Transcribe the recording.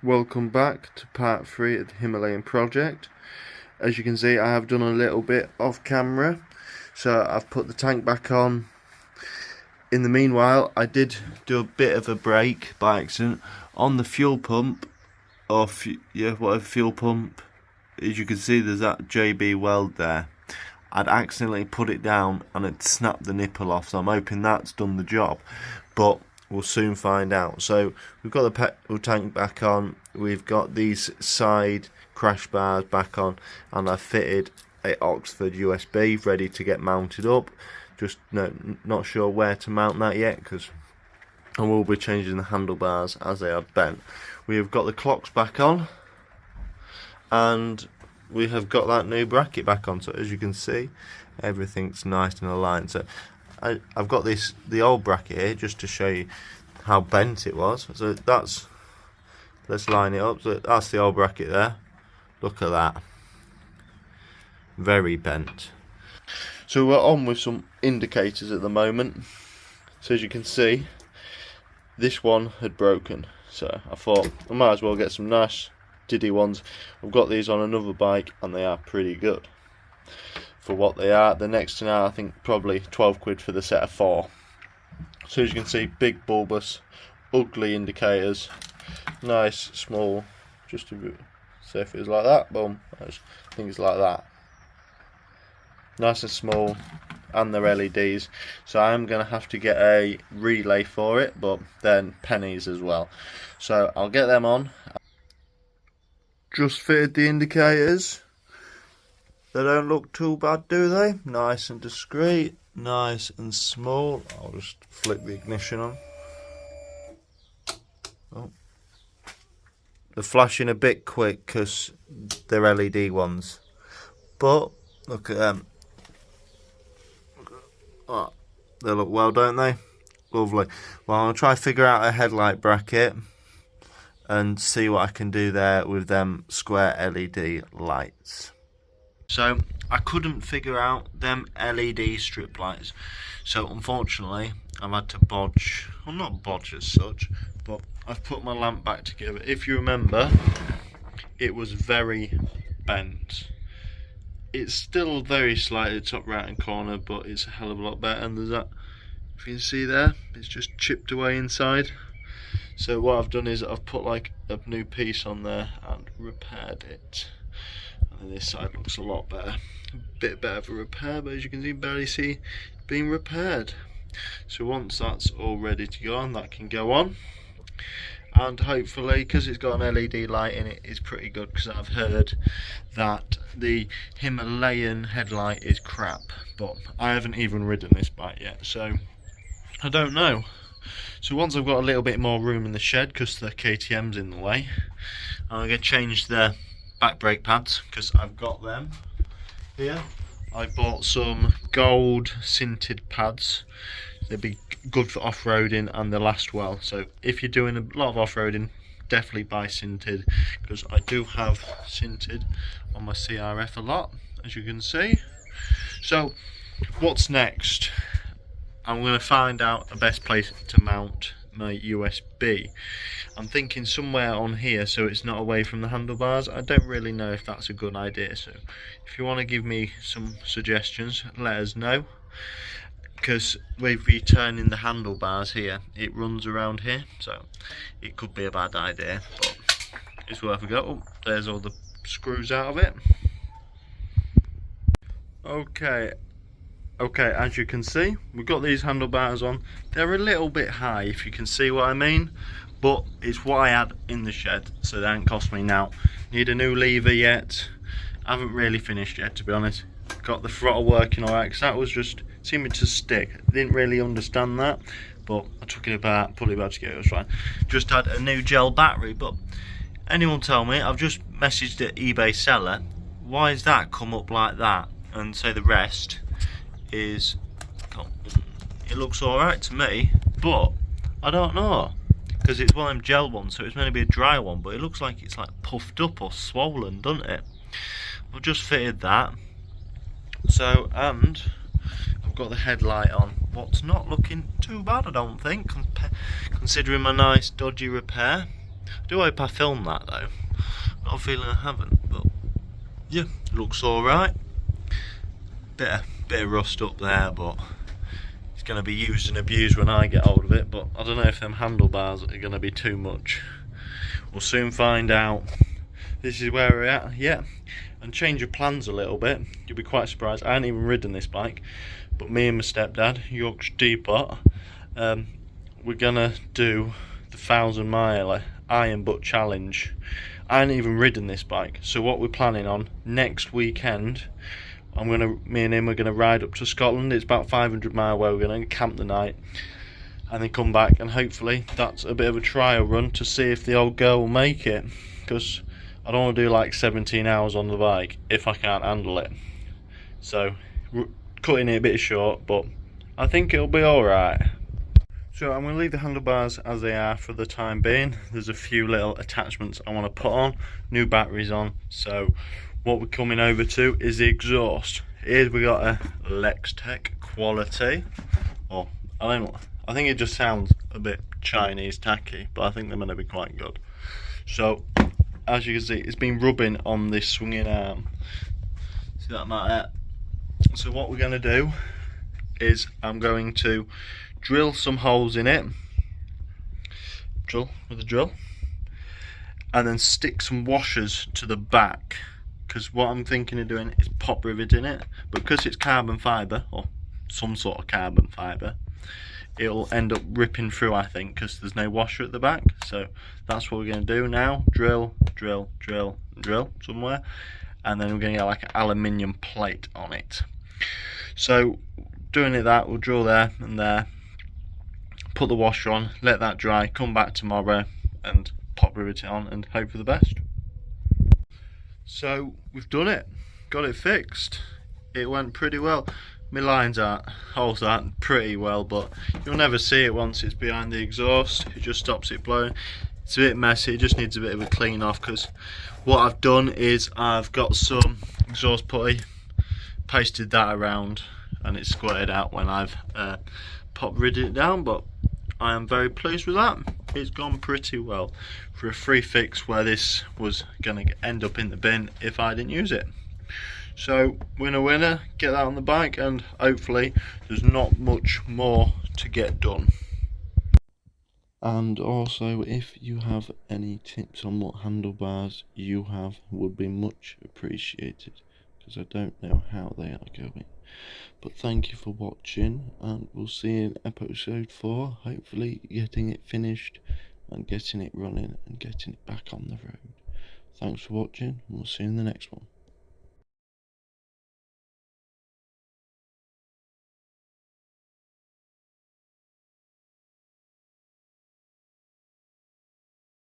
Welcome back to part 3 of the Himalayan project. As you can see, I have done a little bit off camera, so I've put the tank back on. In the meanwhile, I did do a bit of a break by accident on the fuel pump, or whatever fuel pump. As you can see, there's that JB weld there. I'd accidentally put it down and it snapped the nipple off, so I'm hoping that's done the job, but we'll soon find out. So we've got the petrol tank back on, we've got these side crash bars back on, and I've fitted a Oxford USB ready to get mounted up. Just not sure where to mount that yet, because I will be changing the handlebars as they are bent. We have got the clocks back on, and we have got that new bracket back on, so as you can see, everything's nice and aligned. So I've got the old bracket here just to show you how bent it was. So let's line it up. So that's the old bracket there. Look at that, very bent. So we're on with some indicators at the moment. So as you can see, this one had broken, so I thought I might as well get some nice diddy ones. I've got these on another bike and they are pretty good for what they are. They're next to now, I think probably 12 quid for the set of 4. So as you can see, big bulbous ugly indicators, nice small, just to say if it was like that, boom, things like that, nice and small, and they're LEDs, so I'm gonna have to get a relay for it, but then pennies as well, so I'll get them on. Just fitted the indicators. They don't look too bad, do they? Nice and discreet, nice and small. I'll just flick the ignition on. Oh. They're flashing a bit quick because they're LED ones, but look at them. Oh, they look well, don't they? Lovely. Well, I'll try to figure out a headlight bracket and see what I can do there with them square LED lights. So I couldn't figure out them LED strip lights, so unfortunately I've had to bodge, well, not bodge as such, but I've put my lamp back together. If you remember, it was very bent. It's still very slightly top right hand corner, but it's a hell of a lot better. And there's that, if you can see there, it's just chipped away inside. So what I've done is I've put like a new piece on there and repaired it. And this side looks a lot better, a bit better of a repair, but as you can see, barely see it being repaired. So once that's all ready to go on, that can go on, and hopefully, because it's got an LED light in it, is pretty good, because I've heard that the Himalayan headlight is crap, but I haven't even ridden this bike yet, so I don't know. So once I've got a little bit more room in the shed, because the KTM's in the way, I'm going to change the back brake pads, because I've got them here. I bought some gold sinted pads. They'd be good for off-roading and they last well. So if you're doing a lot of off-roading, definitely buy sinted, because I do have sinted on my CRF a lot, as you can see. So what's next? I'm going to find out the best place to mount my USB. I'm thinking somewhere on here so it's not away from the handlebars. I don't really know if that's a good idea, so if you want to give me some suggestions, let us know, because with returning the handlebars here, it runs around here, so it could be a bad idea, but it's worth a go. Oh, there's all the screws out of it. Okay, as you can see, we've got these handlebars on. They're a little bit high, if you can see what I mean, but it's what I had in the shed, so they haven't cost me now. Need a new lever yet. I haven't really finished yet, to be honest. Got the throttle working alright, because that was just seeming to stick. I didn't really understand that, but I took it apart, put it back together, it was fine. Just had a new gel battery, but anyone tell me, I've just messaged the eBay seller, why is that come up like that, and say the rest is, it looks alright to me, but I don't know, because it's one of them gel ones, so it's meant to be a dry one, but it looks like it's like puffed up or swollen, doesn't it? I've just fitted that, so, and I've got the headlight on. What's not looking too bad, I don't think, considering my nice dodgy repair. I do hope I filmed that though. Got a feeling I haven't, but yeah, looks alright. Bit of rust up there, but it's going to be used and abused when I get hold of it. But I don't know if them handlebars are going to be too much. We'll soon find out. This is where we're at, yeah. And change your plans a little bit. You'll be quite surprised. I ain't even ridden this bike, but me and my stepdad, Yorkshire Depot, we're gonna do the 1,000-mile iron butt challenge. I ain't even ridden this bike, so what we're planning on next weekend, me and him are gonna ride up to Scotland. It's about 500 miles away. We're gonna camp the night and then come back, and hopefully that's a bit of a trial run to see if the old girl will make it, because I don't want to do like 17 hours on the bike if I can't handle it. So cutting it a bit short, but I think it'll be alright. So I'm going to leave the handlebars as they are for the time being. There's a few little attachments I want to put on, new batteries on. So what we're coming over to is the exhaust. Here we got a Lextech quality. Oh, I think it just sounds a bit Chinese tacky, but I think they're going to be quite good. So as you can see, it's been rubbing on this swinging arm. See that like that? So what we're going to do is I'm going to drill some holes in it, drill with a drill, and then stick some washers to the back, because what I'm thinking of doing is pop riveting it, but because it's carbon fibre, or some sort of carbon fibre, it'll end up ripping through, I think, because there's no washer at the back. So that's what we're going to do now. Drill, drill, drill, drill somewhere, and then we're going to get like an aluminium plate on it. So doing it that, we'll drill there and there, put the washer on, let that dry, come back tomorrow and pop rivet it on and hope for the best. So we've done it, got it fixed. It went pretty well. My holes aren't pretty well, but you'll never see it once it's behind the exhaust. It just stops it blowing. It's a bit messy, it just needs a bit of a clean off, because what I've done is I've got some exhaust putty, pasted that around, and it's squirted out when I've pop ridded it down. But I am very pleased with that. It's gone pretty well for a free fix where this was going to end up in the bin if I didn't use it. So winner, get that on the bike, and hopefully there's not much more to get done. And also, if you have any tips on what handlebars you have, would be much appreciated, because I don't know how they are going. But thank you for watching, and we'll see you in episode 4, hopefully getting it finished and getting it running and getting it back on the road. Thanks for watching, and we'll see you in the next one.